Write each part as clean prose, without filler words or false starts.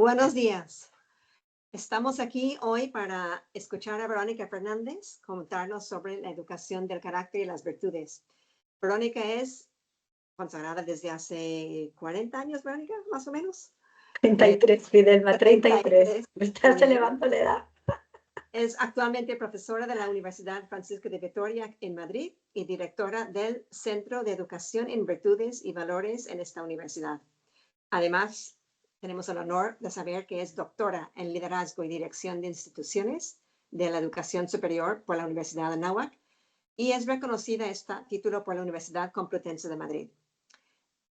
Buenos días. Estamos aquí hoy para escuchar a Verónica Fernández contarnos sobre la educación del carácter y las virtudes. Verónica es consagrada desde hace 40 años, Verónica, más o menos. 33, Fidelma, 33. Me estás Bien. elevando la edad. Es actualmente profesora de la Universidad Francisco de Vitoria en Madrid y directora del Centro de Educación en Virtudes y Valores en esta universidad. Además, tenemos el honor de saber que es doctora en Liderazgo y Dirección de Instituciones de la Educación Superior por la Universidad de Anáhuac y es reconocida este título por la Universidad Complutense de Madrid.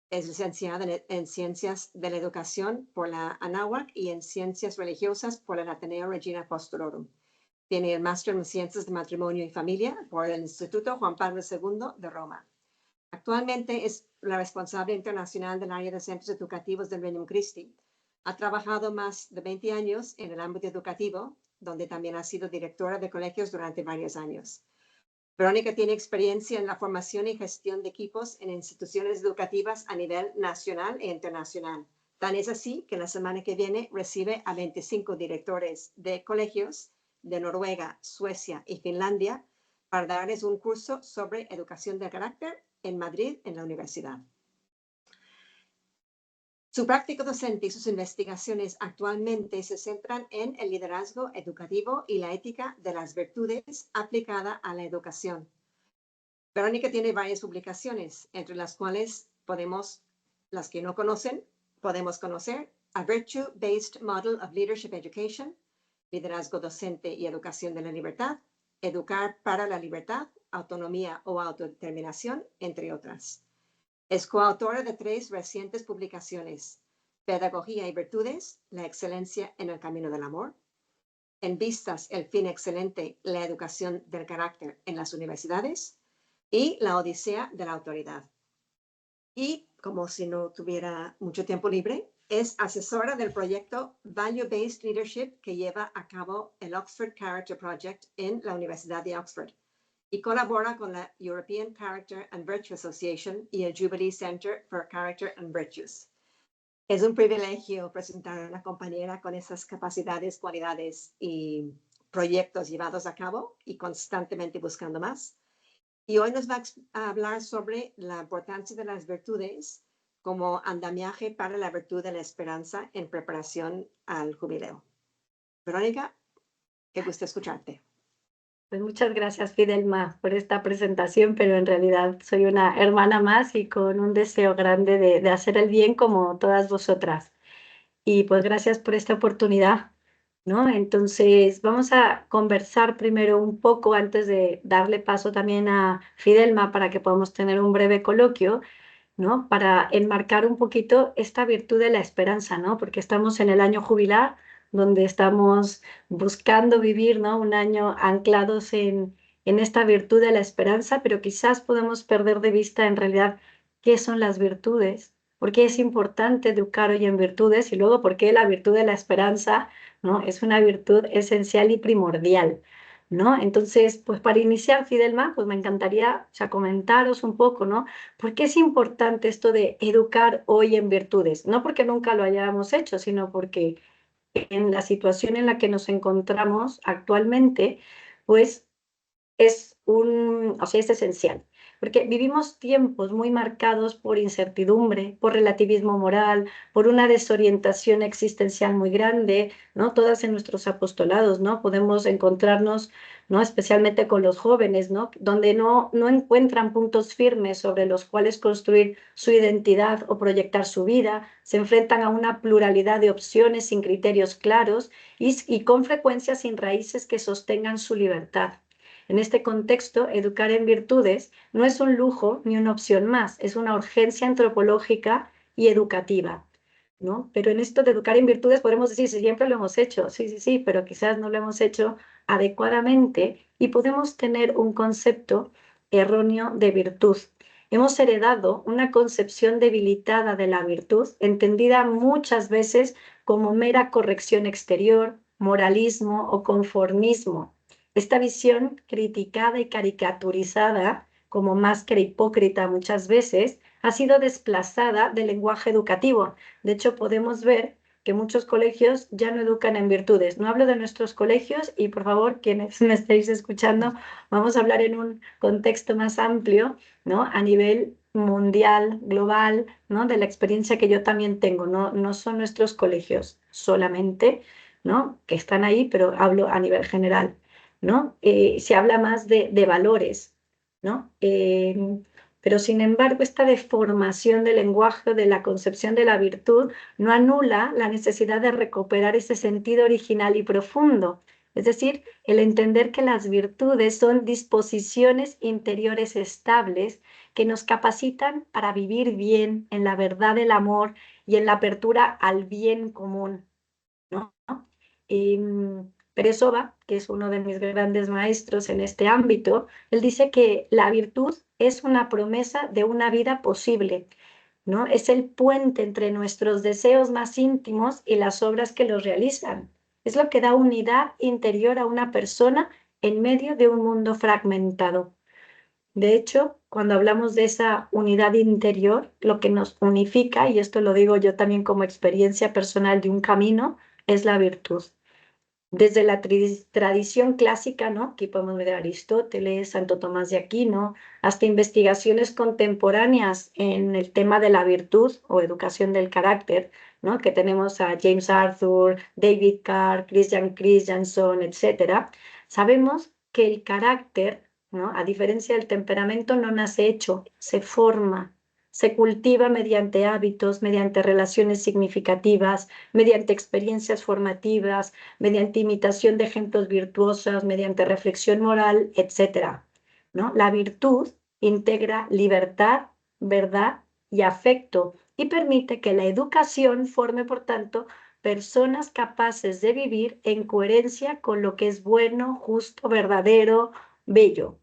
Es licenciada en Ciencias de la Educación por la Anáhuac y en Ciencias Religiosas por el Ateneo Regina Apostolorum. Tiene el máster en Ciencias de Matrimonio y Familia por el Instituto Juan Pablo II de Roma. Actualmente es la responsable internacional del área de centros educativos del Regnum Christi. Ha trabajado más de 20 años en el ámbito educativo, donde también ha sido directora de colegios durante varios años. Verónica tiene experiencia en la formación y gestión de equipos en instituciones educativas a nivel nacional e internacional. Tan es así que la semana que viene recibe a 25 directores de colegios de Noruega, Suecia y Finlandia para darles un curso sobre educación de carácter en Madrid, en la universidad. Su práctica docente y sus investigaciones actualmente se centran en el liderazgo educativo y la ética de las virtudes aplicada a la educación. Verónica tiene varias publicaciones, entre las cuales las que no conocen, podemos conocer A Virtue-Based Model of Leadership Education, Liderazgo Docente y Educación de la Libertad, Educar para la Libertad, Autonomía o Autodeterminación, entre otras. Es coautora de 3 recientes publicaciones: Pedagogía y Virtudes, la excelencia en el camino del amor; En vistas, el fin excelente, la educación del carácter en las universidades; y La Odisea de la Autoridad. Y, como si no tuviera mucho tiempo libre, es asesora del proyecto Value-Based Leadership que lleva a cabo el Oxford Character Project en la Universidad de Oxford y colabora con la European Character and Virtue Association y el Jubilee Center for Character and Virtues. Es un privilegio presentar a una compañera con esas capacidades, cualidades y proyectos llevados a cabo y constantemente buscando más. Y hoy nos va a hablar sobre la importancia de las virtudes como andamiaje para la virtud de la esperanza en preparación al jubileo. Verónica, qué gusto escucharte. Pues muchas gracias, Fidelma, por esta presentación, pero en realidad soy una hermana más y con un deseo grande de hacer el bien como todas vosotras. Y pues gracias por esta oportunidad, ¿no? Entonces vamos a conversar primero un poco antes de darle paso también a Fidelma para que podamos tener un breve coloquio, ¿no? Para enmarcar un poquito esta virtud de la esperanza, ¿no? Porque estamos en el año jubilar, donde estamos buscando vivir, ¿no? Un año anclados en esta virtud de la esperanza, pero quizás podemos perder de vista en realidad qué son las virtudes, por qué es importante educar hoy en virtudes y luego por qué la virtud de la esperanza, ¿no? Es una virtud esencial y primordial, ¿no? Entonces, pues para iniciar, Fidelma, pues me encantaría comentaros un poco, ¿no? ¿Por qué es importante esto de educar hoy en virtudes? No porque nunca lo hayamos hecho, sino porque en la situación en la que nos encontramos actualmente, pues es es esencial. Porque vivimos tiempos muy marcados por incertidumbre, por relativismo moral, por una desorientación existencial muy grande, ¿no? Todas en nuestros apostolados, ¿no? Podemos encontrarnos, ¿no? Especialmente con los jóvenes, ¿no? Donde no encuentran puntos firmes sobre los cuales construir su identidad o proyectar su vida, se enfrentan a una pluralidad de opciones sin criterios claros y con frecuencia sin raíces que sostengan su libertad. En este contexto, educar en virtudes no es un lujo ni una opción más, es una urgencia antropológica y educativa, ¿no? Pero en esto de educar en virtudes podemos decir, si siempre lo hemos hecho, sí, pero quizás no lo hemos hecho adecuadamente y podemos tener un concepto erróneo de virtud. Hemos heredado una concepción debilitada de la virtud, entendida muchas veces como mera corrección exterior, moralismo o conformismo. Esta visión criticada y caricaturizada como máscara hipócrita muchas veces ha sido desplazada del lenguaje educativo. De hecho, podemos ver que muchos colegios ya no educan en virtudes. No hablo de nuestros colegios y, por favor, quienes me estéis escuchando, vamos a hablar en un contexto más amplio, ¿no? A nivel mundial, global, ¿no? De la experiencia que yo también tengo. No son nuestros colegios solamente, ¿no? Que están ahí, pero hablo a nivel general, ¿no? Se habla más de valores, ¿no? Pero sin embargo, esta deformación del lenguaje, de la concepción de la virtud, no anula la necesidad de recuperar ese sentido original y profundo. Es decir, el entender que las virtudes son disposiciones interiores estables que nos capacitan para vivir bien en la verdad del amor y en la apertura al bien común, ¿no? Peresova, que es uno de mis grandes maestros en este ámbito, él dice que la virtud es una promesa de una vida posible, ¿no? Es el puente entre nuestros deseos más íntimos y las obras que los realizan. Es lo que da unidad interior a una persona en medio de un mundo fragmentado. De hecho, cuando hablamos de esa unidad interior, lo que nos unifica, y esto lo digo yo también como experiencia personal de un camino, es la virtud. Desde la tradición clásica, ¿no? Aquí podemos ver a Aristóteles, Santo Tomás de Aquino, hasta investigaciones contemporáneas en el tema de la virtud o educación del carácter, ¿no? Que tenemos a James Arthur, David Carr, Christian Christensen, etcétera. Sabemos que el carácter, ¿no? A diferencia del temperamento, no nace hecho, se forma, se cultiva mediante hábitos, mediante relaciones significativas, mediante experiencias formativas, mediante imitación de ejemplos virtuosos, mediante reflexión moral, etcétera, ¿no? La virtud integra libertad, verdad y afecto y permite que la educación forme, por tanto, personas capaces de vivir en coherencia con lo que es bueno, justo, verdadero, bello.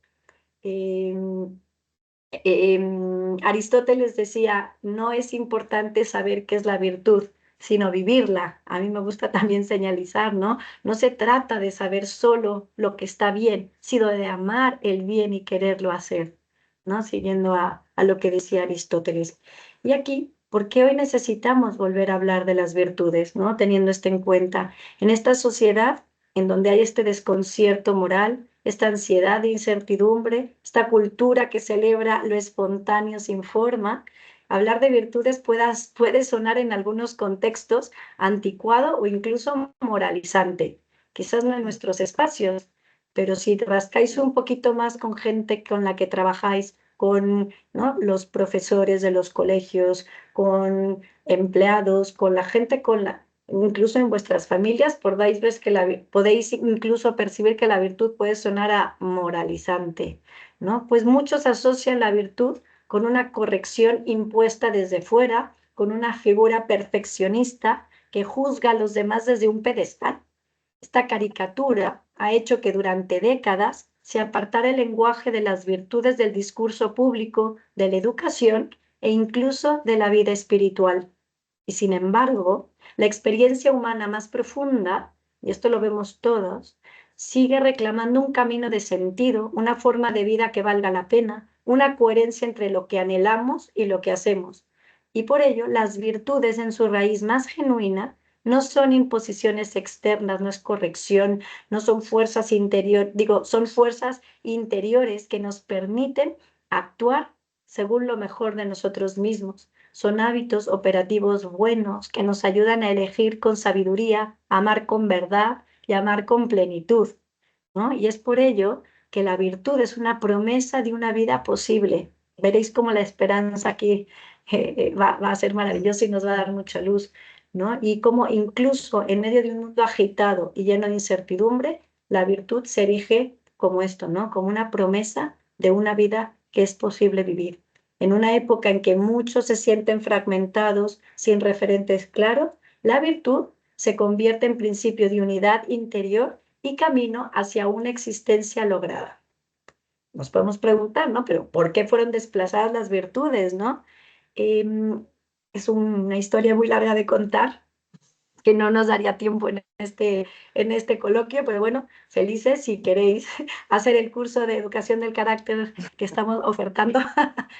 Aristóteles decía, no es importante saber qué es la virtud, sino vivirla. A mí me gusta también señalizar, ¿no? No se trata de saber solo lo que está bien, sino de amar el bien y quererlo hacer, ¿no? Siguiendo a lo que decía Aristóteles. Y aquí, ¿por qué hoy necesitamos volver a hablar de las virtudes, ¿no? Teniendo esto en cuenta, en esta sociedad en donde hay este desconcierto moral, esta ansiedad de incertidumbre, esta cultura que celebra lo espontáneo sin forma. Hablar de virtudes puede sonar en algunos contextos anticuado o incluso moralizante. Quizás no en nuestros espacios, pero si rascáis un poquito más con gente con la que trabajáis, con, ¿no? Los profesores de los colegios, con empleados, con la gente con la incluso en vuestras familias, podéis incluso percibir que la virtud puede sonar a moralizante, ¿no? Pues muchos asocian la virtud con una corrección impuesta desde fuera, con una figura perfeccionista que juzga a los demás desde un pedestal. Esta caricatura ha hecho que durante décadas se apartara el lenguaje de las virtudes del discurso público, de la educación e incluso de la vida espiritual. Y sin embargo, la experiencia humana más profunda, y esto lo vemos todos, sigue reclamando un camino de sentido, una forma de vida que valga la pena, una coherencia entre lo que anhelamos y lo que hacemos. Y por ello, las virtudes en su raíz más genuina no son imposiciones externas, no es corrección, no son fuerzas son fuerzas interiores que nos permiten actuar según lo mejor de nosotros mismos. Son hábitos operativos buenos que nos ayudan a elegir con sabiduría, a amar con verdad y a amar con plenitud, ¿no? Y es por ello que la virtud es una promesa de una vida posible. Veréis cómo la esperanza aquí va a ser maravillosa y nos va a dar mucha luz, ¿no? Y cómo incluso en medio de un mundo agitado y lleno de incertidumbre, la virtud se erige como esto, ¿no? Como una promesa de una vida que es posible vivir. En una época en que muchos se sienten fragmentados, sin referentes claros, la virtud se convierte en principio de unidad interior y camino hacia una existencia lograda. Nos podemos preguntar, ¿no? Pero ¿por qué fueron desplazadas las virtudes, no? Eh, es una historia muy larga de contar, que no nos daría tiempo en este coloquio, pero bueno, felices si queréis hacer el curso de educación del carácter que estamos ofertando.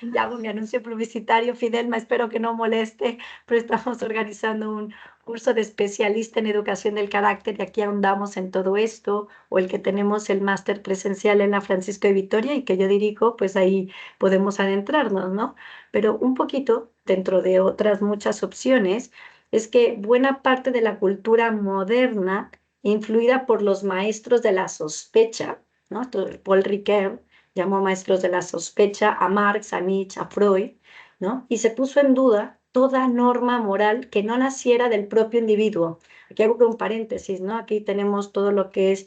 Ya hago mi anuncio publicitario, Fidelma, espero que no moleste, pero estamos organizando un curso de especialista en educación del carácter y aquí ahondamos en todo esto, o el que tenemos el máster presencial en la Francisco de Vitoria y que yo dirijo, pues ahí podemos adentrarnos, ¿no? Pero un poquito, dentro de otras muchas opciones, es que buena parte de la cultura moderna, influida por los maestros de la sospecha, ¿no? Paul Ricoeur llamó maestros de la sospecha a Marx, a Nietzsche, a Freud, ¿no? Y se puso en duda toda norma moral que no naciera del propio individuo. Aquí hago un paréntesis, ¿no? Aquí tenemos todo lo que es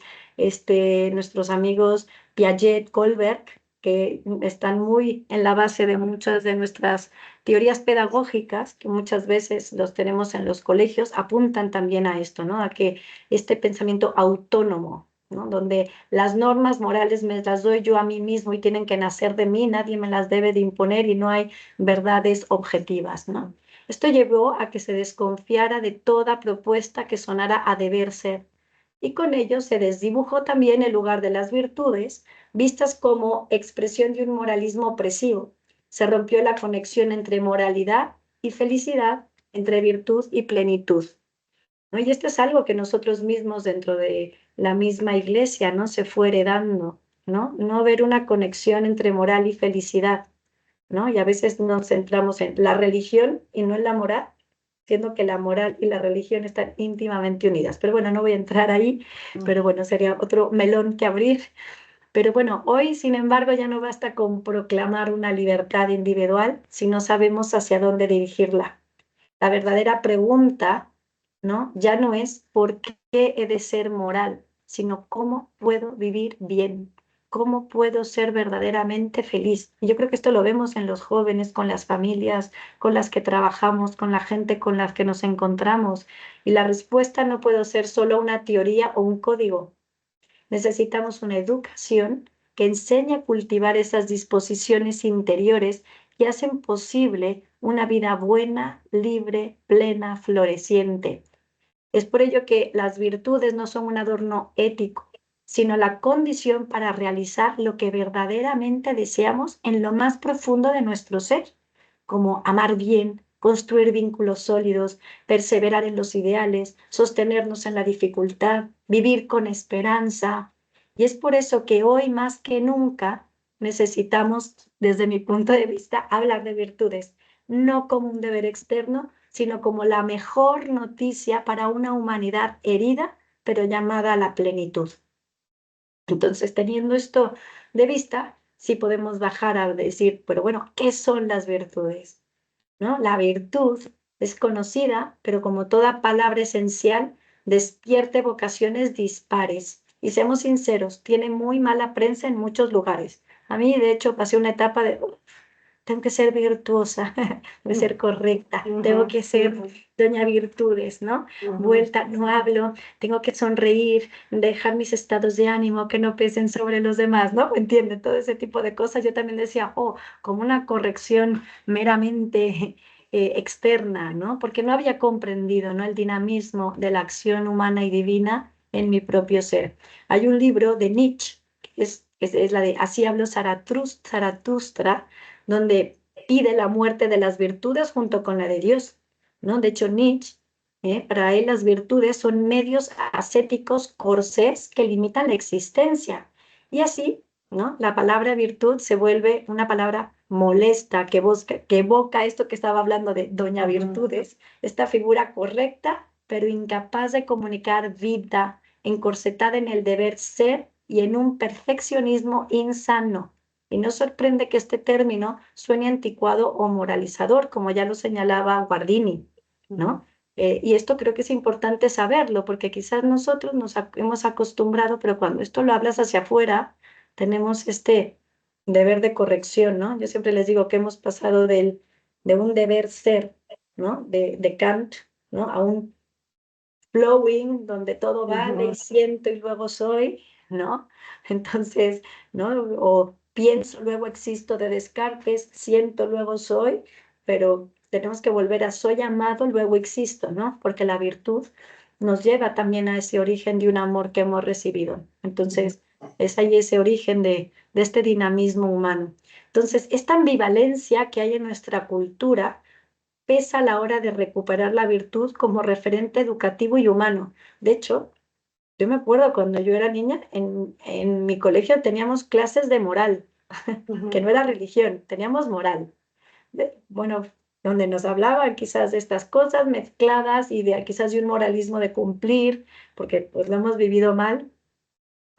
nuestros amigos Piaget, Kohlberg, que están muy en la base de muchas de nuestras teorías pedagógicas, que muchas veces los tenemos en los colegios, apuntan también a esto, ¿no? A que este pensamiento autónomo, ¿no? Donde las normas morales me las doy yo a mí mismo y tienen que nacer de mí, nadie me las debe de imponer y no hay verdades objetivas, ¿no? Esto llevó a que se desconfiara de toda propuesta que sonara a deber ser. Y con ello se desdibujó también el lugar de las virtudes, vistas como expresión de un moralismo opresivo. Se rompió la conexión entre moralidad y felicidad, entre virtud y plenitud, ¿no? Y esto es algo que nosotros mismos dentro de la misma iglesia, ¿no? Se fue heredando, ¿no? No ver una conexión entre moral y felicidad, ¿no? Y a veces nos centramos en la religión y no en la moral, siendo que la moral y la religión están íntimamente unidas. Pero bueno, no voy a entrar ahí, pero bueno, sería otro melón que abrir. Pero bueno, hoy, sin embargo, ya no basta con proclamar una libertad individual si no sabemos hacia dónde dirigirla. La verdadera pregunta, ¿no? Ya no es por qué he de ser moral, sino cómo puedo vivir bien, cómo puedo ser verdaderamente feliz. Y yo creo que esto lo vemos en los jóvenes, con las familias con las que trabajamos, con la gente con la que nos encontramos. Y la respuesta no puede ser solo una teoría o un código. Necesitamos una educación que enseñe a cultivar esas disposiciones interiores que hacen posible una vida buena, libre, plena, floreciente. Es por ello que las virtudes no son un adorno ético, sino la condición para realizar lo que verdaderamente deseamos en lo más profundo de nuestro ser, como amar bien, construir vínculos sólidos, perseverar en los ideales, sostenernos en la dificultad, vivir con esperanza. Y es por eso que hoy más que nunca necesitamos, desde mi punto de vista, hablar de virtudes, no como un deber externo, sino como la mejor noticia para una humanidad herida, pero llamada a la plenitud. Entonces, teniendo esto de vista, sí podemos bajar a decir, pero bueno, ¿qué son las virtudes? ¿No? La virtud es conocida, pero como toda palabra esencial, despierte vocaciones dispares. Y seamos sinceros, tiene muy mala prensa en muchos lugares. A mí, de hecho, pasé una etapa de, tengo que ser virtuosa, de ser correcta, tengo que ser doña virtudes, ¿no? Vuelta, no hablo, tengo que sonreír, dejar mis estados de ánimo que no pesen sobre los demás, ¿no? ¿Entienden? Todo ese tipo de cosas. Yo también decía, oh, como una corrección meramente externa, ¿no? Porque no había comprendido, ¿no? El dinamismo de la acción humana y divina en mi propio ser. Hay un libro de Nietzsche, que es la de Así habló Zaratustra, donde pide la muerte de las virtudes junto con la de Dios, ¿no? De hecho, Nietzsche, para él las virtudes son medios ascéticos, corsés que limitan la existencia. Y así, ¿no? La palabra virtud se vuelve una palabra molesta, que evoca esto que estaba hablando de Doña Virtudes, esta figura correcta, pero incapaz de comunicar vida, encorsetada en el deber ser y en un perfeccionismo insano. Y no sorprende que este término suene anticuado o moralizador, como ya lo señalaba Guardini, ¿no? Y esto creo que es importante saberlo, porque quizás nosotros nos hemos acostumbrado, pero cuando esto lo hablas hacia afuera, tenemos este deber de corrección, ¿no? Yo siempre les digo que hemos pasado de un deber ser, ¿no? De Kant, ¿no? A un flowing, donde todo vale, siento y luego soy, ¿no? Entonces, ¿no? O pienso, luego existo de Descartes, siento, luego soy, pero tenemos que volver a soy amado, luego existo, ¿no? Porque la virtud nos lleva también a ese origen de un amor que hemos recibido. Entonces, es ahí ese origen de este dinamismo humano. Entonces, esta ambivalencia que hay en nuestra cultura pesa a la hora de recuperar la virtud como referente educativo y humano. De hecho, yo me acuerdo cuando yo era niña, en mi colegio teníamos clases de moral, que no era religión, teníamos moral. Bueno, donde nos hablaban quizás de estas cosas mezcladas y de quizás de un moralismo de cumplir, porque pues lo hemos vivido mal,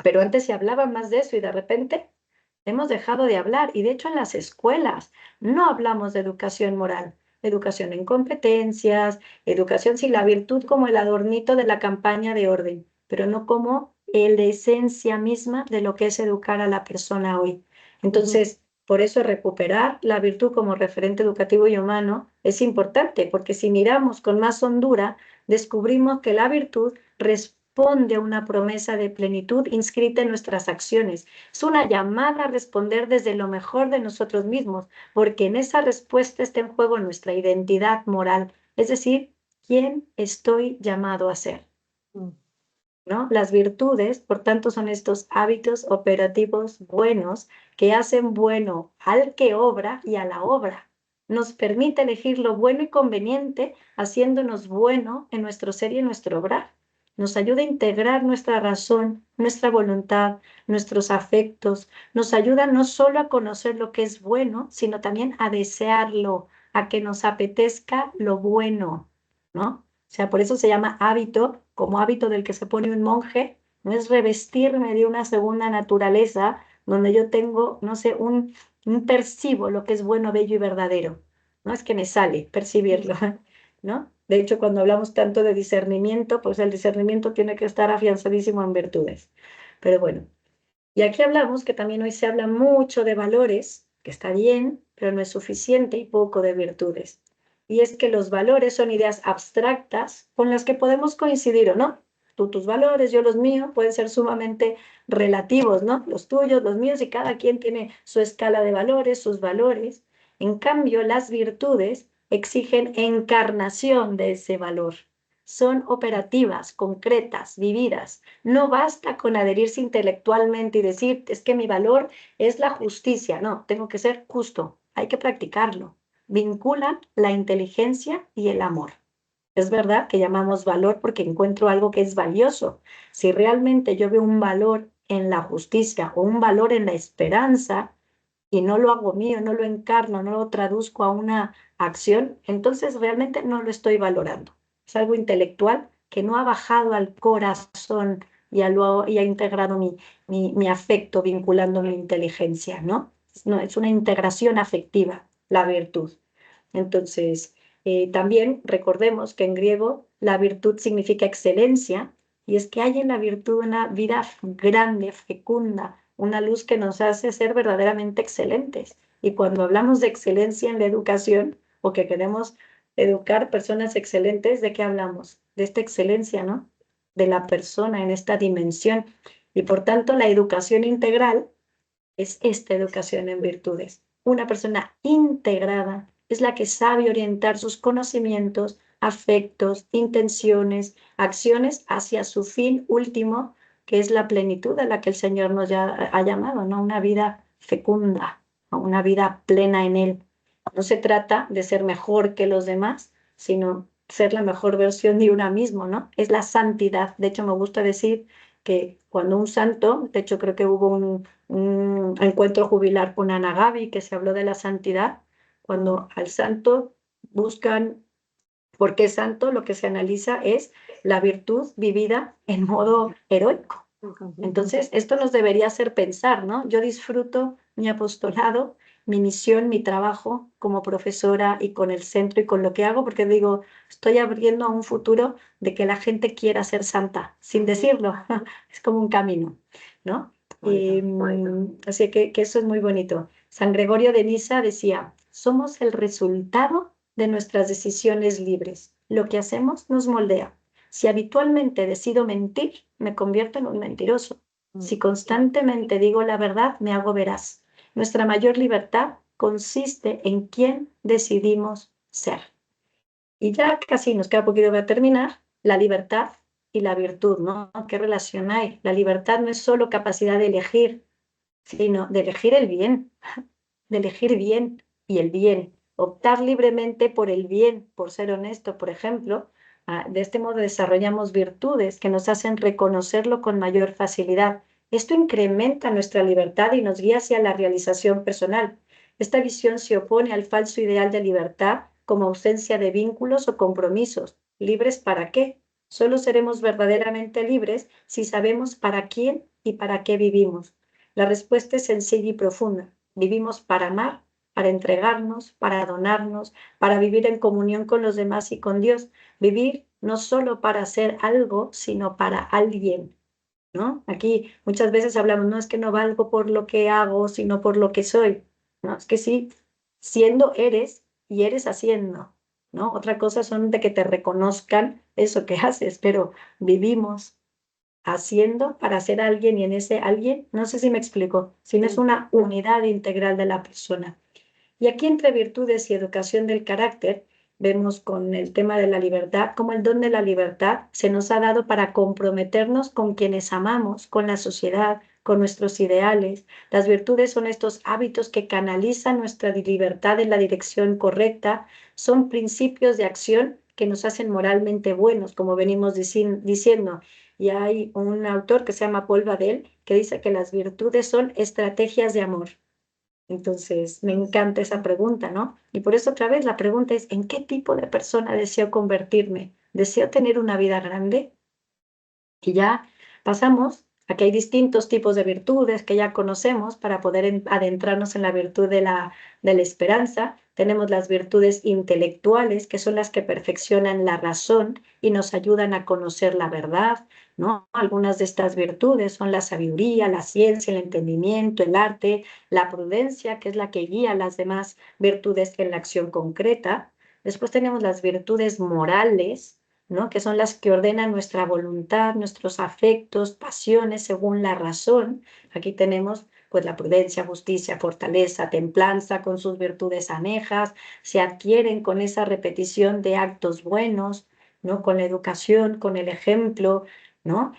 pero antes se hablaba más de eso y de repente hemos dejado de hablar. Y de hecho en las escuelas no hablamos de educación moral, educación en competencias, educación sin la virtud como el adornito de la campaña de orden, pero no como la esencia misma de lo que es educar a la persona hoy. Entonces, por eso recuperar la virtud como referente educativo y humano es importante, porque si miramos con más hondura, descubrimos que la virtud responde a una promesa de plenitud inscrita en nuestras acciones. Es una llamada a responder desde lo mejor de nosotros mismos, porque en esa respuesta está en juego nuestra identidad moral, es decir, quién estoy llamado a ser. ¿No? Las virtudes, por tanto, son estos hábitos operativos buenos que hacen bueno al que obra y a la obra. Nos permite elegir lo bueno y conveniente, haciéndonos bueno en nuestro ser y en nuestro obrar. Nos ayuda a integrar nuestra razón, nuestra voluntad, nuestros afectos. Nos ayuda no solo a conocer lo que es bueno, sino también a desearlo, a que nos apetezca lo bueno, ¿no? O sea, por eso se llama hábito, como hábito del que se pone un monje, no es revestirme de una segunda naturaleza donde yo tengo, no sé, un percibo lo que es bueno, bello y verdadero. No es que me sale percibirlo, ¿no? De hecho, cuando hablamos tanto de discernimiento, pues el discernimiento tiene que estar afianzadísimo en virtudes. Pero bueno, y aquí hablamos que también hoy se habla mucho de valores, que está bien, pero no es suficiente y poco de virtudes. Y es que los valores son ideas abstractas con las que podemos coincidir o no. Tú tus valores, yo los míos, pueden ser sumamente relativos, ¿no? Los tuyos, los míos, y cada quien tiene su escala de valores, sus valores. En cambio, las virtudes exigen encarnación de ese valor. Son operativas, concretas, vividas. No basta con adherirse intelectualmente y decir, es que mi valor es la justicia. No, tengo que ser justo. Hay que practicarlo. Vinculan la inteligencia y el amor. Es verdad que llamamos valor porque encuentro algo que es valioso. Si realmente yo veo un valor en la justicia o un valor en la esperanza y no lo hago mío, no lo encarno, no lo traduzco a una acción, entonces realmente no lo estoy valorando. Es algo intelectual que no ha bajado al corazón y ha integrado mi afecto vinculando mi inteligencia, ¿no? No, es una integración afectiva, la virtud. Entonces, también recordemos que en griego la virtud significa excelencia, y es que hay en la virtud una vida grande, fecunda, una luz que nos hace ser verdaderamente excelentes. Y cuando hablamos de excelencia en la educación, o que queremos educar personas excelentes, ¿de qué hablamos? De esta excelencia, ¿no? De la persona en esta dimensión. Y por tanto, la educación integral es esta educación en virtudes. Una persona integrada es la que sabe orientar sus conocimientos, afectos, intenciones, acciones hacia su fin último, que es la plenitud a la que el Señor nos ha llamado, ¿no? Una vida fecunda, ¿no? Una vida plena en Él. No se trata de ser mejor que los demás, sino ser la mejor versión de uno mismo, ¿no? Es la santidad. De hecho, me gusta decir que cuando un santo, de hecho creo que hubo un encuentro jubilar con Ana Gaby, que se habló de la santidad. Cuando al santo buscan, ¿por qué santo? Lo que se analiza es la virtud vivida en modo heroico. Entonces, esto nos debería hacer pensar, ¿no? Yo disfruto mi apostolado, mi misión, mi trabajo como profesora y con el centro y con lo que hago, porque digo, estoy abriendo a un futuro de que la gente quiera ser santa, sin decirlo. Es como un camino, ¿no? Así que eso es muy bonito. San Gregorio de Nisa decía, somos el resultado de nuestras decisiones libres. Lo que hacemos nos moldea. Si habitualmente decido mentir, me convierto en un mentiroso. Si constantemente digo la verdad, me hago veraz. Nuestra mayor libertad consiste en quién decidimos ser. Y ya casi nos queda poquito para terminar, la libertad y la virtud, ¿no? ¿Qué relación hay? La libertad no es solo capacidad de elegir, sino de elegir el bien, de elegir bien y el bien. optar libremente por el bien, por ser honesto, por ejemplo. De este modo desarrollamos virtudes que nos hacen reconocerlo con mayor facilidad. Esto incrementa nuestra libertad y nos guía hacia la realización personal. Esta visión se opone al falso ideal de libertad como ausencia de vínculos o compromisos. ¿Libres para qué? Solo seremos verdaderamente libres si sabemos para quién y para qué vivimos. La respuesta es sencilla y profunda. Vivimos para amar, para entregarnos, para donarnos, para vivir en comunión con los demás y con Dios. Vivir no solo para hacer algo, sino para alguien, ¿no? Aquí muchas veces hablamos, no es que no valgo por lo que hago, sino por lo que soy. No, es que sí, siendo eres y eres haciendo, ¿no? Otra cosa son de que te reconozcan eso que haces, pero vivimos haciendo para ser alguien y en ese alguien, no sé si me explico, sino es una unidad integral de la persona. Y aquí entre virtudes y educación del carácter, vemos con el tema de la libertad, como el don de la libertad se nos ha dado para comprometernos con quienes amamos, con la sociedad, con nuestros ideales. Las virtudes son estos hábitos que canalizan nuestra libertad en la dirección correcta, son principios de acción que nos hacen moralmente buenos, como venimos diciendo. Y hay un autor que se llama Paul Badel que dice que las virtudes son estrategias de amor. Entonces, me encanta esa pregunta, ¿no? Y por eso otra vez la pregunta es, ¿en qué tipo de persona deseo convertirme? ¿Deseo tener una vida grande? Y ya pasamos a que hay distintos tipos de virtudes que ya conocemos para poder adentrarnos en la virtud de la esperanza. Tenemos las virtudes intelectuales, que son las que perfeccionan la razón y nos ayudan a conocer la verdad, ¿no? Algunas de estas virtudes son la sabiduría, la ciencia, el entendimiento, el arte, la prudencia, que es la que guía las demás virtudes en la acción concreta. Después tenemos las virtudes morales, ¿no? Que son las que ordenan nuestra voluntad, nuestros afectos, pasiones según la razón. Aquí tenemos pues la prudencia, justicia, fortaleza, templanza con sus virtudes anejas, se adquieren con esa repetición de actos buenos, ¿no? Con la educación, con el ejemplo, ¿no?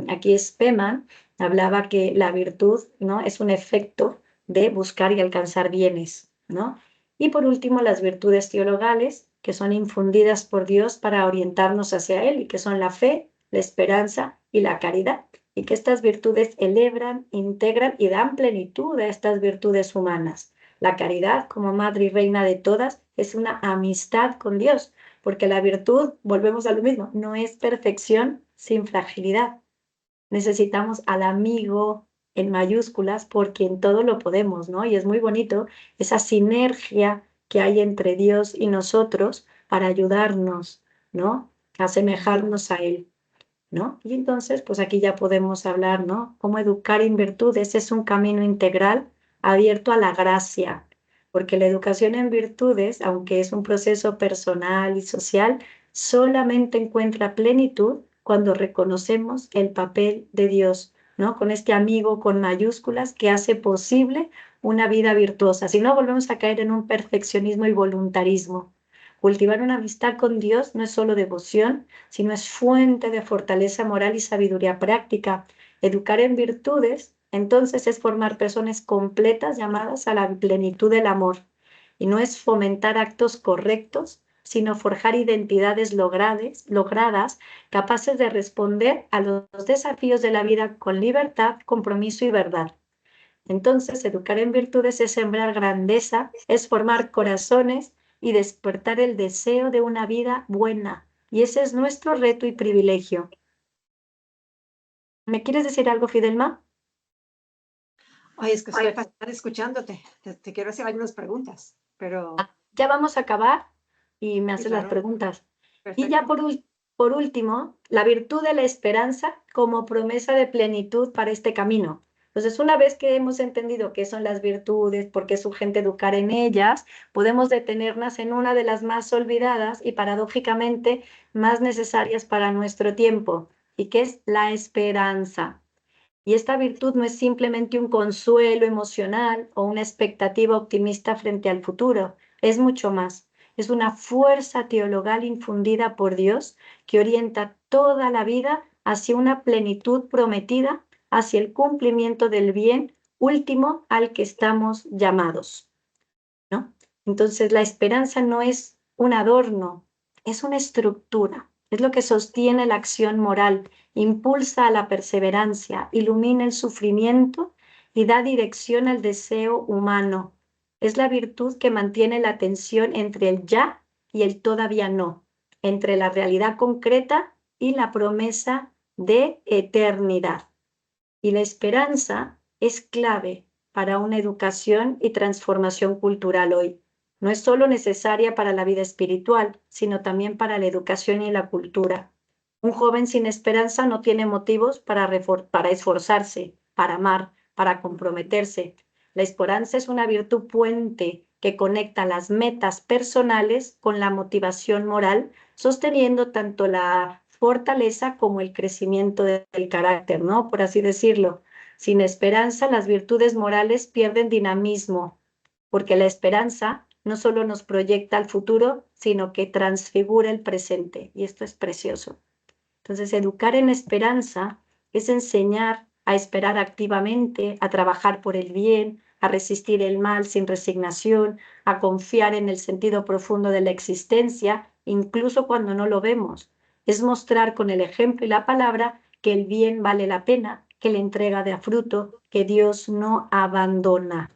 Aquí Spemann hablaba que la virtud, ¿no? Es un efecto de buscar y alcanzar bienes, ¿no? Y por último, las virtudes teologales, que son infundidas por Dios para orientarnos hacia Él, y que son la fe, la esperanza y la caridad, y que estas virtudes elevan, integran y dan plenitud a estas virtudes humanas. La caridad, como madre y reina de todas, es una amistad con Dios, porque la virtud, volvemos a lo mismo, no es perfección sin fragilidad. Necesitamos al amigo en mayúsculas por quien todo lo podemos, ¿no? Y es muy bonito esa sinergia que hay entre Dios y nosotros para ayudarnos, ¿no? A asemejarnos a Él, ¿no? Y entonces, pues aquí ya podemos hablar, ¿no? Cómo educar en virtudes es un camino integral abierto a la gracia, porque la educación en virtudes, aunque es un proceso personal y social, solamente encuentra plenitud cuando reconocemos el papel de Dios, ¿no? Con este amigo con mayúsculas que hace posible una vida virtuosa. Si no, volvemos a caer en un perfeccionismo y voluntarismo. Cultivar una amistad con Dios no es solo devoción, sino es fuente de fortaleza moral y sabiduría práctica. Educar en virtudes, entonces, es formar personas completas llamadas a la plenitud del amor. Y no es fomentar actos correctos, sino forjar identidades logradas, capaces de responder a los desafíos de la vida con libertad, compromiso y verdad. Entonces, educar en virtudes es sembrar grandeza, es formar corazones y despertar el deseo de una vida buena. Y ese es nuestro reto y privilegio. ¿Me quieres decir algo, Fidelma? Oye, es que estoy fascinada escuchándote. Te quiero hacer algunas preguntas, pero Ya vamos a acabar y me haces las claro, preguntas. Y perfecto. ya por último, la virtud de la esperanza como promesa de plenitud para este camino. Entonces, una vez que hemos entendido qué son las virtudes, por qué es urgente educar en ellas, podemos detenernos en una de las más olvidadas y paradójicamente más necesarias para nuestro tiempo, y que es la esperanza. Y esta virtud no es simplemente un consuelo emocional o una expectativa optimista frente al futuro, es mucho más. Es una fuerza teologal infundida por Dios que orienta toda la vida hacia una plenitud prometida, hacia el cumplimiento del bien último al que estamos llamados, ¿no? Entonces, la esperanza no es un adorno, es una estructura. Es lo que sostiene la acción moral, impulsa a la perseverancia, ilumina el sufrimiento y da dirección al deseo humano. Es la virtud que mantiene la tensión entre el ya y el todavía no, entre la realidad concreta y la promesa de eternidad. Y la esperanza es clave para una educación y transformación cultural hoy. No es solo necesaria para la vida espiritual, sino también para la educación y la cultura. Un joven sin esperanza no tiene motivos para esforzarse, para amar, para comprometerse. La esperanza es una virtud puente que conecta las metas personales con la motivación moral, sosteniendo tanto la fortaleza como el crecimiento del carácter, ¿no? Por así decirlo. Sin esperanza, las virtudes morales pierden dinamismo, porque la esperanza no solo nos proyecta al futuro, sino que transfigura el presente, y esto es precioso. Entonces, educar en esperanza es enseñar a esperar activamente, a trabajar por el bien, a resistir el mal sin resignación, a confiar en el sentido profundo de la existencia, incluso cuando no lo vemos. Es mostrar con el ejemplo y la palabra que el bien vale la pena, que la entrega da fruto, que Dios no abandona.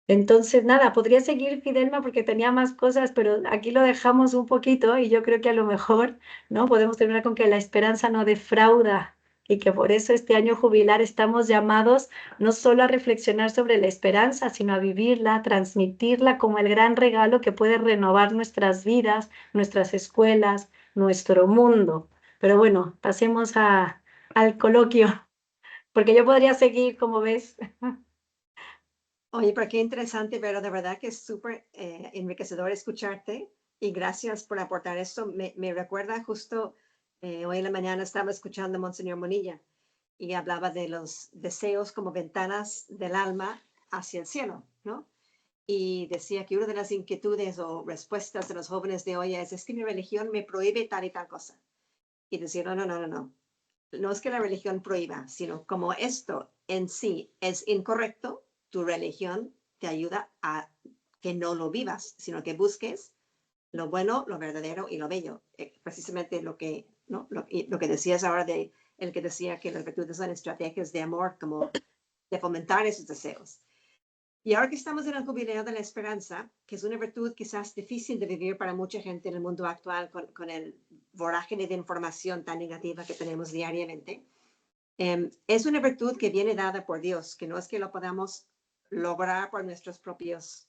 Entonces, nada, podría seguir Fidelma porque tenía más cosas, pero aquí lo dejamos un poquito y yo creo que a lo mejor, ¿no? Podemos terminar con que la esperanza no defrauda y que por eso este año jubilar estamos llamados no solo a reflexionar sobre la esperanza, sino a vivirla, a transmitirla como el gran regalo que puede renovar nuestras vidas, nuestras escuelas, nuestro mundo. Pero bueno, pasemos al coloquio, porque yo podría seguir, como ves. Oye, pero qué interesante, pero de verdad que es súper enriquecedor escucharte y gracias por aportar esto. Me recuerda justo, hoy en la mañana estaba escuchando a Monseñor Monilla y hablaba de los deseos como ventanas del alma hacia el cielo, ¿no? Y decía que una de las inquietudes o respuestas de los jóvenes de hoy es que mi religión me prohíbe tal y tal cosa. Y decía, no, no, no, no, no. No es que la religión prohíba, sino como esto en sí es incorrecto, tu religión te ayuda a que no lo vivas, sino que busques lo bueno, lo verdadero y lo bello. Precisamente lo que, ¿no? lo que decías ahora de el que decía que las virtudes son estrategias de amor, como de fomentar esos deseos. Y ahora que estamos en el jubileo de la esperanza, que es una virtud quizás difícil de vivir para mucha gente en el mundo actual con el vorágine de información tan negativa que tenemos diariamente, es una virtud que viene dada por Dios, que no es que lo podamos lograr por nuestras propias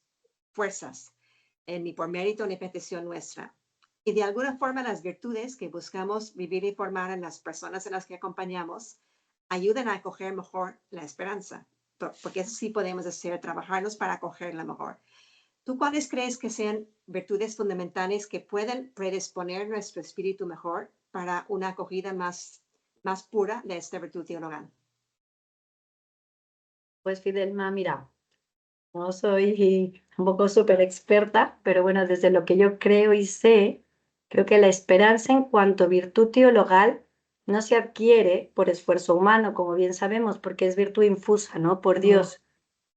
fuerzas, ni por mérito ni petición nuestra. Y de alguna forma las virtudes que buscamos vivir y formar en las personas en las que acompañamos ayudan a acoger mejor la esperanza, porque eso sí podemos hacer, trabajarnos para acogerla mejor. ¿Tú cuáles crees que sean virtudes fundamentales que pueden predisponer nuestro espíritu mejor para una acogida más pura de esta virtud teologal? Pues Fidelma, mira, no soy un poco súper experta, pero bueno, desde lo que yo creo y sé, creo que la esperanza en cuanto a virtud teologal no se adquiere por esfuerzo humano, como bien sabemos, porque es virtud infusa, ¿no? Por Dios.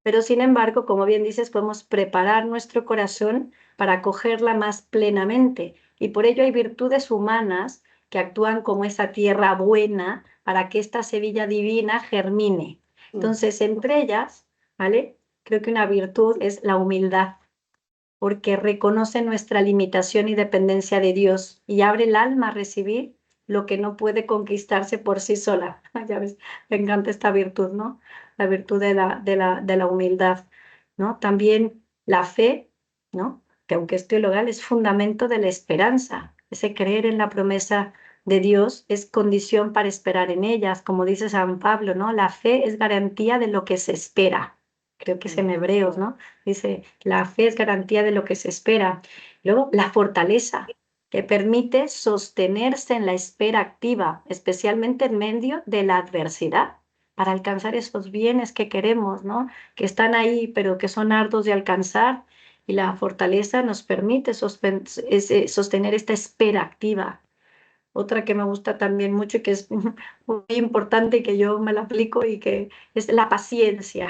Pero sin embargo, como bien dices, podemos preparar nuestro corazón para acogerla más plenamente. Y por ello hay virtudes humanas que actúan como esa tierra buena para que esta semilla divina germine. Entonces, entre ellas, ¿vale? Creo que una virtud es la humildad, porque reconoce nuestra limitación y dependencia de Dios y abre el alma a recibir lo que no puede conquistarse por sí sola. Ya ves, me encanta esta virtud, ¿no? La virtud de la humildad, ¿no? También la fe, ¿no? Que aunque es teologal, es fundamento de la esperanza. Ese creer en la promesa de Dios es condición para esperar en ellas, como dice San Pablo, ¿no? La fe es garantía de lo que se espera. Creo que es en Hebreos, ¿no? Dice, la fe es garantía de lo que se espera. Luego, la fortaleza, que permite sostenerse en la espera activa, especialmente en medio de la adversidad, para alcanzar esos bienes que queremos, ¿no? Que están ahí, pero que son arduos de alcanzar. Y la fortaleza nos permite sostener esta espera activa. otra que me gusta también mucho y que es muy importante y que yo me la aplico y que es la paciencia,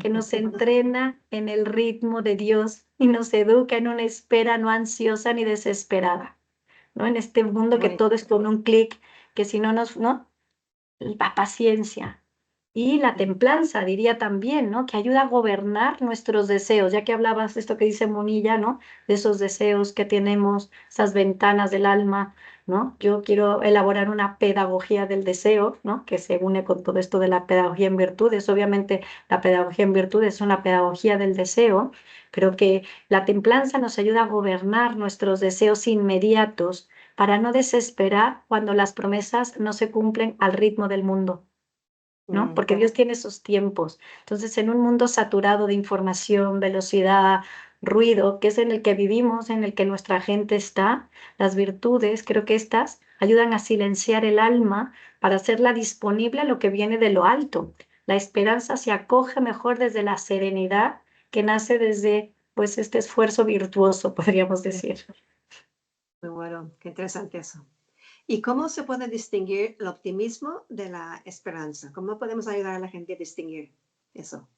que nos entrena en el ritmo de Dios y nos educa en una espera no ansiosa ni desesperada, ¿no? En este mundo que todo es con un clic, que si no nos, ¿no? La paciencia y la templanza, diría también, ¿no? Que ayuda a gobernar nuestros deseos, ya que hablabas de esto que dice Monilla, ¿no? De esos deseos que tenemos, esas ventanas del alma, ¿no? Yo quiero elaborar una pedagogía del deseo, ¿no? Que se une con todo esto de la pedagogía en virtudes. Obviamente, la pedagogía en virtudes es una pedagogía del deseo, pero que la templanza nos ayuda a gobernar nuestros deseos inmediatos para no desesperar cuando las promesas no se cumplen al ritmo del mundo, ¿no? Porque Dios tiene sus tiempos. Entonces, en un mundo saturado de información, velocidad, ruido, que es en el que vivimos, en el que nuestra gente está, las virtudes, creo que estas ayudan a silenciar el alma para hacerla disponible a lo que viene de lo alto. La esperanza se acoge mejor desde la serenidad que nace desde, pues, este esfuerzo virtuoso, podríamos decir. Muy bueno, qué interesante eso. ¿Y cómo se puede distinguir el optimismo de la esperanza? ¿Cómo podemos ayudar a la gente a distinguir eso?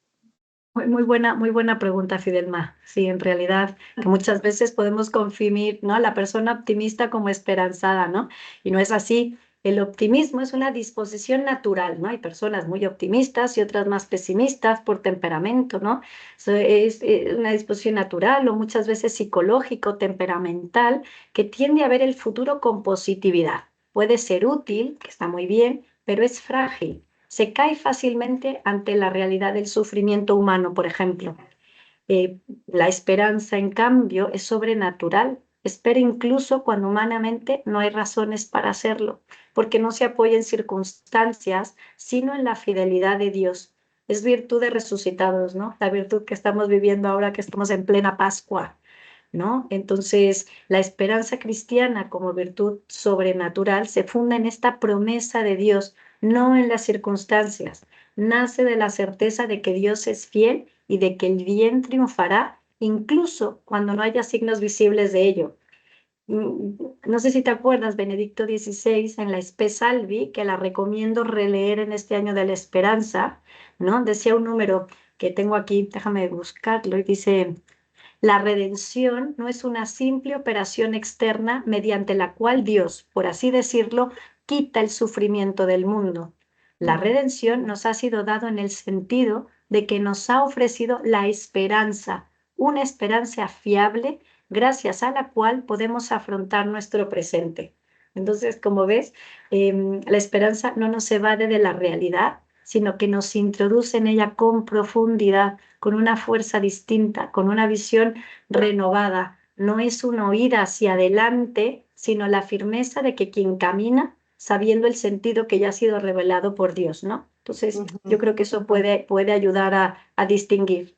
Muy buena pregunta, Fidelma. Sí, en realidad, que muchas veces podemos confundir, ¿no? A la persona optimista como esperanzada, ¿no? Y no es así. El optimismo es una disposición natural, ¿no? Hay personas muy optimistas y otras más pesimistas por temperamento, ¿no? Es una disposición natural o muchas veces psicológico, temperamental, que tiende a ver el futuro con positividad. Puede ser útil, que está muy bien, pero es frágil. Se cae fácilmente ante la realidad del sufrimiento humano, por ejemplo. La esperanza, en cambio, es sobrenatural. Espera incluso cuando humanamente no hay razones para hacerlo, porque no se apoya en circunstancias, sino en la fidelidad de Dios. Es virtud de resucitados, ¿no? La virtud que estamos viviendo ahora que estamos en plena Pascua, ¿no? Entonces, la esperanza cristiana como virtud sobrenatural se funda en esta promesa de Dios, no en las circunstancias. Nace de la certeza de que Dios es fiel y de que el bien triunfará, incluso cuando no haya signos visibles de ello. No sé si te acuerdas, Benedicto XVI, en la Spe Salvi, que la recomiendo releer en este año de la esperanza, ¿no? Decía un número que tengo aquí, déjame buscarlo, y dice: la redención no es una simple operación externa mediante la cual Dios, por así decirlo, quita el sufrimiento del mundo. La redención nos ha sido dado en el sentido de que nos ha ofrecido la esperanza, una esperanza fiable, gracias a la cual podemos afrontar nuestro presente. Entonces, como ves, la esperanza no nos evade de la realidad, sino que nos introduce en ella con profundidad, con una fuerza distinta, con una visión renovada. No es una huida hacia adelante, sino la firmeza de que quien camina sabiendo el sentido que ya ha sido revelado por Dios, ¿no? Entonces, yo creo que eso puede ayudar a distinguir.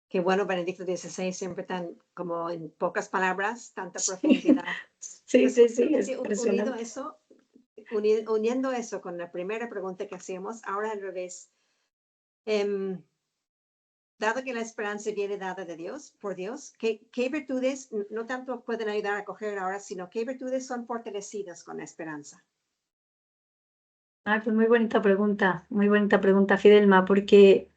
Qué bueno, Benedicto XVI, siempre tan, como en pocas palabras, tanta profundidad. Sí, Pues, sí, sí, es sí, unido impresionante. eso, uniendo eso con la primera pregunta que hacíamos, ahora al revés. Dado que la esperanza viene dada de Dios, por Dios, ¿qué virtudes no tanto pueden ayudar a coger ahora, sino qué virtudes son fortalecidas con la esperanza? Ah, pues muy bonita pregunta, Fidelma, porque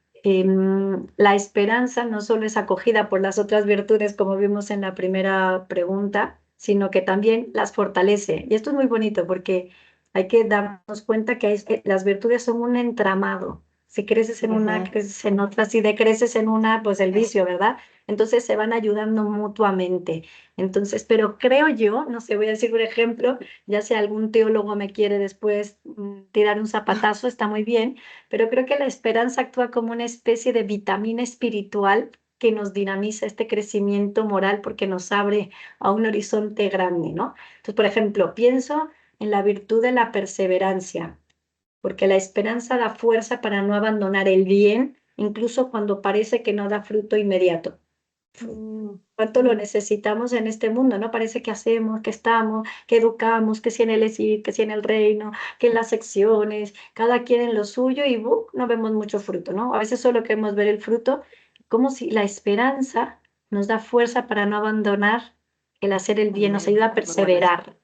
la esperanza no solo es acogida por las otras virtudes, como vimos en la primera pregunta, sino que también las fortalece. Y esto es muy bonito porque hay que darnos cuenta que las virtudes son un entramado. Si creces en una, creces en otra, si decreces en una, pues el vicio, ¿verdad? Entonces se van ayudando mutuamente. Entonces, pero creo yo, no sé, voy a decir un ejemplo, ya si algún teólogo me quiere después tirar un zapatazo, está muy bien, pero creo que la esperanza actúa como una especie de vitamina espiritual que nos dinamiza este crecimiento moral porque nos abre a un horizonte grande, ¿no? Entonces, por ejemplo, pienso en la virtud de la perseverancia, porque la esperanza da fuerza para no abandonar el bien, incluso cuando parece que no da fruto inmediato. Cuánto lo necesitamos en este mundo, ¿no? Parece que hacemos, que estamos, que educamos, que si en el ESID, que si en el reino, que en las secciones, cada quien en lo suyo y no vemos mucho fruto, ¿no? A veces solo queremos ver el fruto, como si la esperanza nos da fuerza para no abandonar el hacer el bien, nos ayuda a perseverar.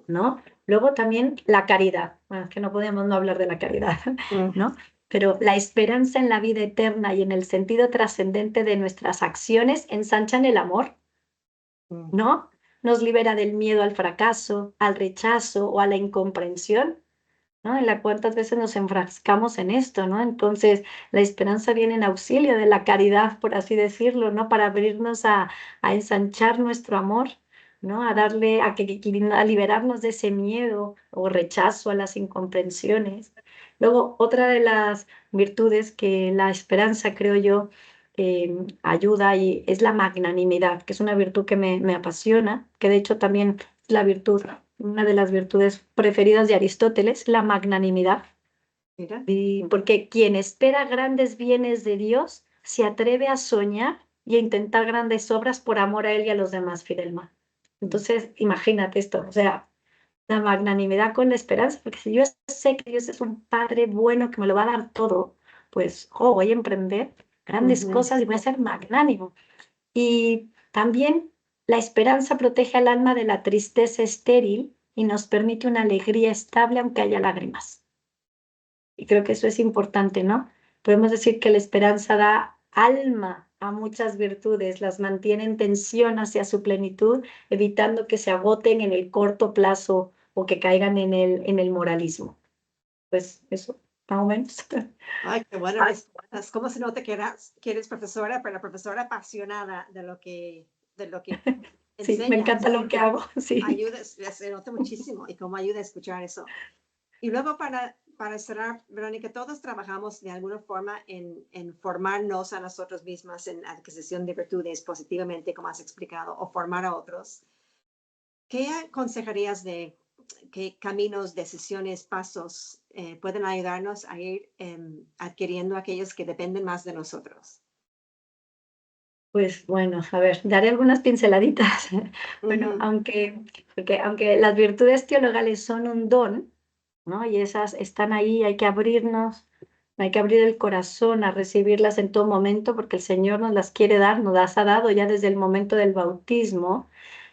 ¿no? Luego también la caridad. Bueno, es que no podemos no hablar de la caridad, ¿no? Pero la esperanza en la vida eterna y en el sentido trascendente de nuestras acciones ensanchan el amor, ¿no? Nos libera del miedo al fracaso, al rechazo o a la incomprensión, ¿no? En la cuántas veces nos enfrascamos en esto, ¿no? Entonces, la esperanza viene en auxilio de la caridad, por así decirlo, ¿no? Para abrirnos a ensanchar nuestro amor, ¿no? A darle, a liberarnos de ese miedo o rechazo a las incomprensiones. Luego, otra de las virtudes que la esperanza, creo yo, ayuda y es la magnanimidad, que es una virtud que me apasiona, que de hecho también es la virtud, una de las virtudes preferidas de Aristóteles, la magnanimidad. Mira. Y porque quien espera grandes bienes de Dios se atreve a soñar y a intentar grandes obras por amor a Él y a los demás, Fidelma. Entonces, imagínate esto, o sea, la magnanimidad con la esperanza, porque si yo sé que Dios es un Padre bueno que me lo va a dar todo, pues voy a emprender grandes cosas y voy a ser magnánimo. Y también la esperanza protege al alma de la tristeza estéril y nos permite una alegría estable aunque haya lágrimas. Y creo que eso es importante, ¿no? Podemos decir que la esperanza da alma a muchas virtudes, las mantiene en tensión hacia su plenitud, evitando que se agoten en el corto plazo o que caigan en el moralismo. Pues eso, más o menos. Ay, qué buenas respuestas. ¿Cómo se nota que eres profesora, pero profesora apasionada de lo que Sí, me enseñas? encanta lo que hago, sí. Ayuda, se nota muchísimo y cómo ayuda a escuchar eso. Y luego para cerrar, Verónica, todos trabajamos de alguna forma en formarnos a nosotros mismas en adquisición de virtudes positivamente, como has explicado, o formar a otros. ¿Qué aconsejarías de qué caminos, decisiones, pasos pueden ayudarnos a ir adquiriendo aquellos que dependen más de nosotros? Pues bueno, a ver, daré algunas pinceladitas. Bueno, Ujú, aunque las virtudes teologales son un don, ¿no? Y esas están ahí, hay que abrir el corazón a recibirlas en todo momento porque el Señor nos las quiere dar, nos las ha dado ya desde el momento del bautismo.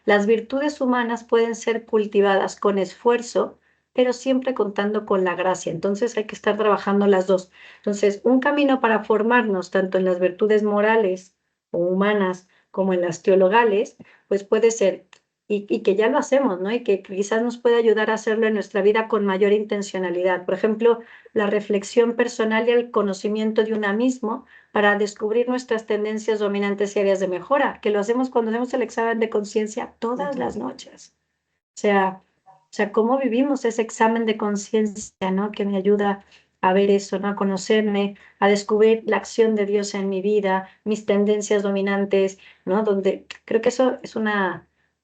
Las virtudes humanas pueden ser cultivadas con esfuerzo, pero siempre contando con la gracia. Entonces hay que estar trabajando las dos. Entonces, un camino para formarnos tanto en las virtudes morales o humanas como en las teologales, pues puede ser y que ya lo hacemos, ¿no? Y que quizás nos puede ayudar a hacerlo en nuestra vida con mayor intencionalidad. Por ejemplo, la reflexión personal y el conocimiento de una mismo para descubrir nuestras tendencias dominantes y áreas de mejora, que lo hacemos cuando hacemos el examen de conciencia todas las noches. O sea, cómo vivimos ese examen de conciencia, ¿no? Que me ayuda a ver eso, ¿no? A conocerme, a descubrir la acción de Dios en mi vida, mis tendencias dominantes, ¿no? Donde creo que eso es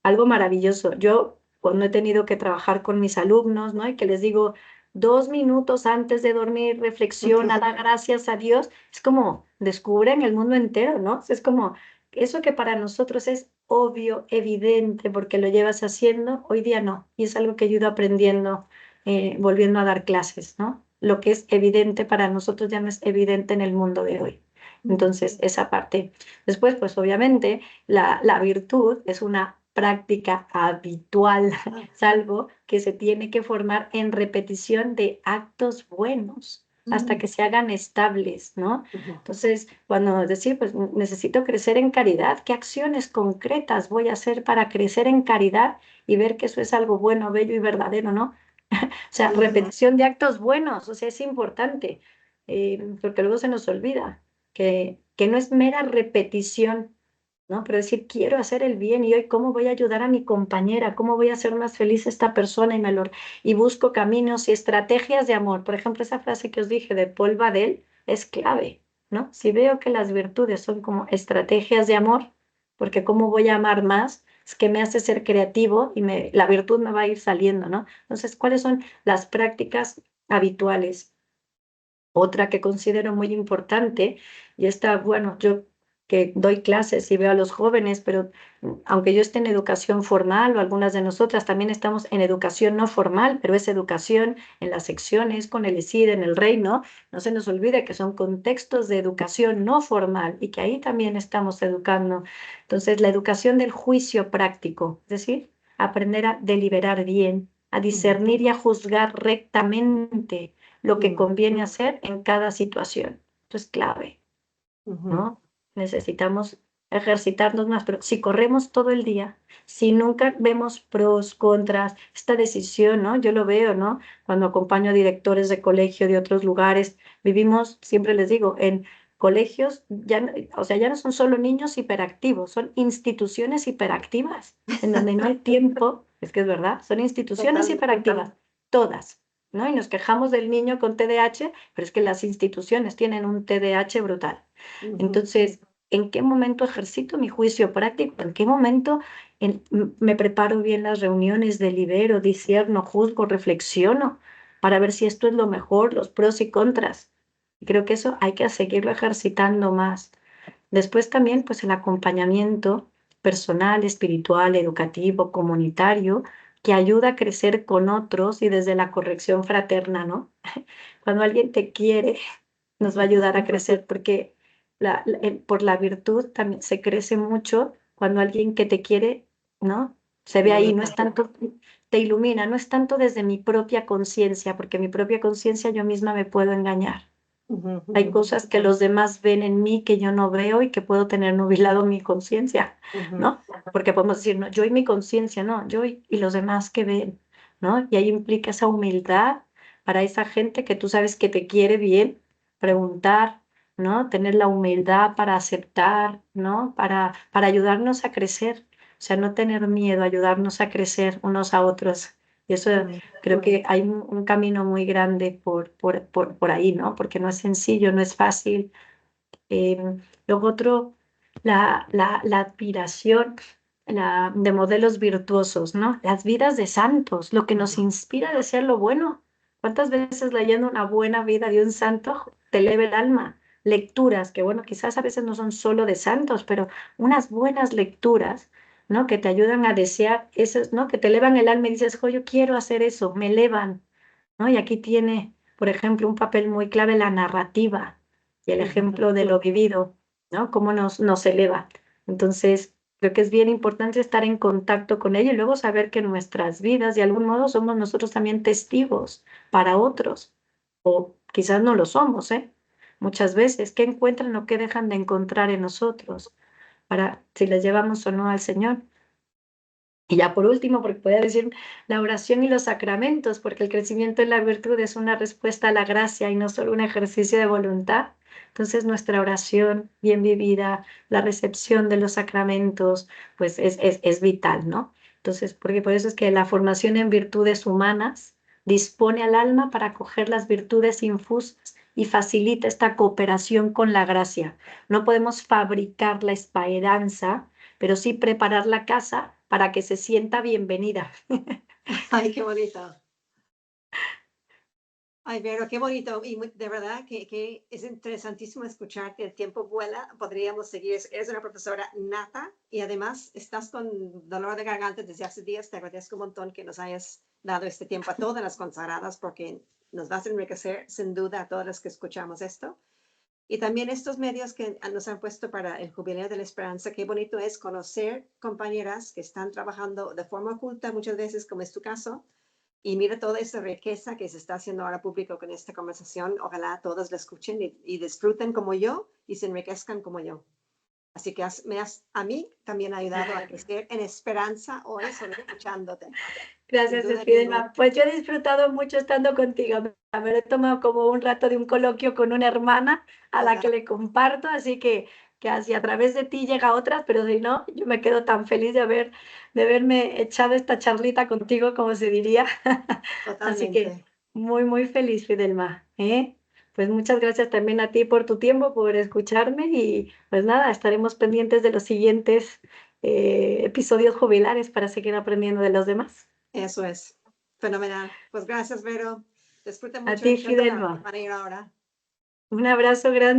algo maravilloso. Yo, cuando he tenido que trabajar con mis alumnos, ¿no? Y que les digo, 2 minutos antes de dormir, reflexiona, da gracias a Dios, es como descubren el mundo entero, ¿no? Es como eso que para nosotros es obvio, evidente, porque lo llevas haciendo, hoy día no. Y es algo que yo he ido aprendiendo, volviendo a dar clases, ¿no? Lo que es evidente para nosotros ya no es evidente en el mundo de hoy. Entonces, esa parte. Después, pues obviamente, la virtud es una práctica habitual, es algo que se tiene que formar en repetición de actos buenos hasta que se hagan estables, ¿no? Entonces, cuando decir, pues necesito crecer en caridad, ¿qué acciones concretas voy a hacer para crecer en caridad y ver que eso es algo bueno, bello y verdadero, ¿no? O sea, repetición de actos buenos, o sea, es importante, porque luego se nos olvida que no es mera repetición, ¿no? Pero decir, quiero hacer el bien y hoy cómo voy a ayudar a mi compañera, cómo voy a hacer más feliz a esta persona y busco caminos y estrategias de amor. Por ejemplo, esa frase que os dije de Paul Badel es clave, ¿no? Si veo que las virtudes son como estrategias de amor, porque cómo voy a amar más, es que me hace ser creativo y la virtud me va a ir saliendo, ¿no? Entonces, ¿cuáles son las prácticas habituales? Otra que considero muy importante, y esta, bueno, yo que doy clases y veo a los jóvenes, pero aunque yo esté en educación formal o algunas de nosotras también estamos en educación no formal, pero es educación en las secciones, con el ESID, en el reino, no se nos olvide que son contextos de educación no formal y que ahí también estamos educando. Entonces, la educación del juicio práctico, es decir, aprender a deliberar bien, a discernir y a juzgar rectamente lo que conviene hacer en cada situación. Esto es clave, ¿no? Necesitamos ejercitarnos más, pero si corremos todo el día, si nunca vemos pros, contras, esta decisión, ¿no? Yo lo veo, ¿no? Cuando acompaño a directores de colegio de otros lugares, vivimos, siempre les digo, en colegios, o sea, ya no son solo niños hiperactivos, son instituciones hiperactivas, en donde no hay tiempo, es que es verdad, son instituciones hiperactivas, todas, ¿no? Y nos quejamos del niño con TDAH, pero es que las instituciones tienen un TDAH brutal. Entonces, ¿en qué momento ejercito mi juicio práctico? ¿En qué momento me preparo bien las reuniones, delibero, discierno, juzgo, reflexiono para ver si esto es lo mejor, los pros y contras? Y creo que eso hay que seguirlo ejercitando más. Después también, pues el acompañamiento personal, espiritual, educativo, comunitario, que ayuda a crecer con otros y desde la corrección fraterna, ¿no? Cuando alguien te quiere, nos va a ayudar a crecer porque por la virtud también se crece mucho cuando alguien que te quiere, ¿no? Se ve ahí, no es tanto, te ilumina, no es tanto desde mi propia conciencia, porque mi propia conciencia yo misma me puedo engañar. Hay cosas que los demás ven en mí que yo no veo y que puedo tener nubilado mi conciencia, ¿no? Porque podemos decir, no, yo y mi conciencia, no, yo y los demás que ven, ¿no? Y ahí implica esa humildad para esa gente que tú sabes que te quiere bien, preguntar, ¿no? Tener la humildad para aceptar, ¿no? Para ayudarnos a crecer, o sea, no tener miedo, ayudarnos a crecer unos a otros. Y eso creo que hay un camino muy grande por ahí, ¿no? Porque no es sencillo, no es fácil. Luego otro, la admiración de modelos virtuosos, ¿no? Las vidas de santos, lo que nos inspira a desear lo bueno. ¿Cuántas veces leyendo una buena vida de un santo te eleva el alma? Lecturas, que bueno, quizás a veces no son solo de santos, pero unas buenas lecturas, ¿no? Que te ayudan a desear esos, ¿no? Que te elevan el alma y dices, jo, yo quiero hacer eso, me elevan, ¿no? Y aquí tiene, por ejemplo, un papel muy clave la narrativa y el ejemplo de lo vivido, ¿no? Cómo nos eleva. Entonces, creo que es bien importante estar en contacto con ello y luego saber que nuestras vidas, de algún modo, somos nosotros también testigos para otros, o quizás no lo somos, ¿eh? Muchas veces, ¿qué encuentran o qué dejan de encontrar en nosotros para si les llevamos o no al Señor? Y ya por último, porque podría decir la oración y los sacramentos, porque el crecimiento en la virtud es una respuesta a la gracia y no solo un ejercicio de voluntad. Entonces nuestra oración bien vivida, la recepción de los sacramentos, pues es vital, ¿no? Entonces, porque por eso es que la formación en virtudes humanas dispone al alma para acoger las virtudes infusas y facilita esta cooperación con la gracia. No podemos fabricar la esperanza, pero sí preparar la casa para que se sienta bienvenida. Ay, qué bonito. Ay, Vero, qué bonito. Y de verdad que es interesantísimo escuchar que el tiempo vuela. Podríamos seguir. Eres una profesora nata y además estás con dolor de garganta desde hace días. Te agradezco un montón que nos hayas dado este tiempo a todas las consagradas porque nos vas a enriquecer sin duda a todas las que escuchamos esto. Y también estos medios que nos han puesto para el Jubileo de la Esperanza, qué bonito es conocer compañeras que están trabajando de forma oculta muchas veces, como es tu caso, y mira toda esa riqueza que se está haciendo ahora público con esta conversación. Ojalá todos la escuchen y disfruten como yo y se enriquezcan como yo. Así que a mí también ayudado a crecer en esperanza hoy solo escuchándote. Gracias, Fidelma. Pues yo he disfrutado mucho estando contigo. Me he tomado como un rato de un coloquio con una hermana a la que le comparto, así que así a través de ti llega a otras, pero si no, yo me quedo tan feliz de haberme echado esta charlita contigo, como se diría. Así que muy, muy feliz, Fidelma, ¿eh? Pues muchas gracias también a ti por tu tiempo, por escucharme y pues nada, estaremos pendientes de los siguientes episodios jubilares para seguir aprendiendo de los demás. Eso es. Fenomenal. Pues gracias, Vero. Disfruta mucho A ti, el show de Fidelma. la manera ahora. Un abrazo grande.